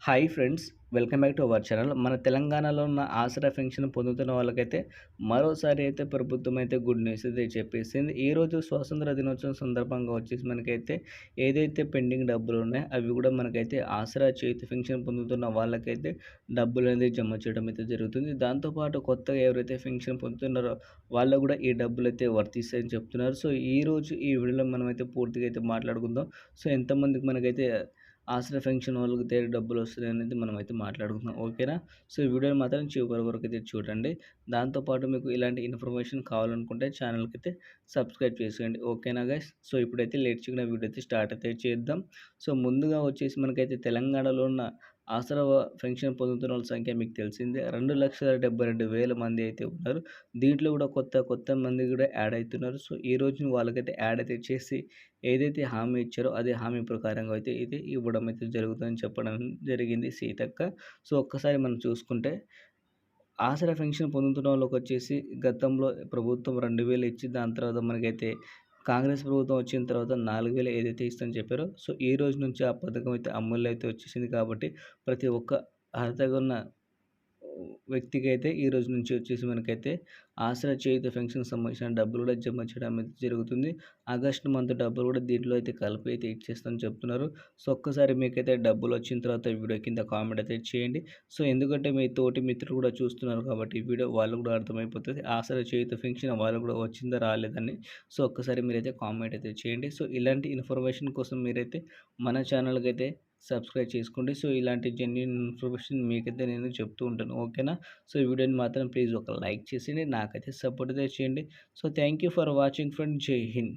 Hi friends, welcome back to our channel. మన తెలంగాణలో ఉన్న ఆసరా పెన్షన్ పొందుతున్న వాళ్ళకైతే మరోసారి అయితే ప్రభుత్వం అయితే గుడ్ న్యూస్ అయితే చెప్పేసింది. ఈరోజు స్వాతంత్ర దినోత్సవం సందర్భంగా వచ్చేసి మనకైతే ఏదైతే పెండింగ్ డబ్బులు ఉన్నాయో అవి కూడా మనకైతే ఆసరా చేతి పెన్షన్ పొందుతున్న వాళ్ళకైతే డబ్బులు అనేది జమ చేయడం అయితే జరుగుతుంది. దాంతోపాటు కొత్తగా ఎవరైతే పెన్షన్ పొందుతున్నారో వాళ్ళకు కూడా ఈ డబ్బులు అయితే వర్తిస్తాయని చెప్తున్నారు. సో ఈరోజు ఈ వీడియోలో మనమైతే పూర్తిగా అయితే మాట్లాడుకుందాం. సో ఎంతమందికి మనకైతే ఆసరా పెన్షన్ వాళ్ళకి డబ్బులు వస్తున్నాయి అనేది మనమైతే మాట్లాడుకుందాం, ఓకేనా? సో ఈ వీడియోని మాత్రం చివరి వరకు అయితే చూడండి. దాంతోపాటు మీకు ఇలాంటి ఇన్ఫర్మేషన్ కావాలనుకుంటే ఛానల్కి అయితే సబ్స్క్రైబ్ చేసేయండి, ఓకేనా గైస్? సో ఇప్పుడైతే లేట్ చేయకుండా వీడియో అయితే స్టార్ట్ అయితే చేద్దాం. సో ముందుగా వచ్చేసి మనకైతే తెలంగాణలో ఉన్న ఆసరా పెన్షన్ పొందుతున్న వాళ్ళ సంఖ్య మీకు తెలిసిందే. 2,72,000 మంది అయితే ఉన్నారు. దీంట్లో కూడా కొత్త మంది కూడా యాడ్ అవుతున్నారు. సో ఈ రోజు వాళ్ళకైతే యాడ్ అయితే చేసి ఏదైతే హామీ ఇచ్చారో అదే హామీ ప్రకారంగా అయితే ఇది ఇవ్వడం అయితే జరుగుతుందని చెప్పడం జరిగింది సీతక్క. సో ఒక్కసారి మనం చూసుకుంటే ఆసరా పెన్షన్ పొందుతున్న వాళ్ళకొచ్చేసి గతంలో ప్రభుత్వం 2,000 ఇచ్చి దాని తర్వాత మనకైతే కాంగ్రెస్ ప్రభుత్వం వచ్చిన తర్వాత 4,000 ఏదైతే ఇస్తుందని చెప్పారో, సో ఈ రోజు నుంచి ఆ పథకం అయితే అమల్లో అయితే వచ్చేసింది. కాబట్టి ప్రతి ఒక్క అర్హతగా ఉన్న వ్యక్తికి అయితే ఈ రోజు నుంచి వచ్చేసి మనకైతే ఆసరా చేయూత పెన్షన్‌కి సంబంధించిన డబ్బులు కూడా జమ చేయడం అయితే జరుగుతుంది. ఆగస్టు మంత్ డబ్బులు కూడా దీంట్లో అయితే కలిపి అయితే ఇచ్చేస్తామని చెప్తున్నారు. సో ఒక్కసారి మీకైతే డబ్బులు వచ్చిన తర్వాత వీడియో కింద కామెంట్ అయితే చేయండి. సో ఎందుకంటే మీ తోటి మిత్రులు కూడా చూస్తున్నారు కాబట్టి ఈ వీడియో వాళ్ళు కూడా అర్థమైపోతుంది. ఆసరా చేయూత పెన్షన్ వాళ్ళు కూడా వచ్చిందా రాలేదని. సో ఒక్కసారి మీరైతే కామెంట్ అయితే చేయండి. సో ఇలాంటి ఇన్ఫర్మేషన్ కోసం మీరైతే మన ఛానల్‌కి అయితే సబ్స్క్రైబ్ చేసుకోండి. సో ఇలాంటి జెన్యూన్ ఇన్ఫర్మేషన్ మీకైతే నేను చెప్తూ ఉంటాను, ఓకేనా? సో ఈ వీడియోని మాత్రం ప్లీజ్ ఒక లైక్ చేసేయండి, నాకైతే సపోర్ట్ అయితే చేయండి. So thank you for watching friend. జై హింద్.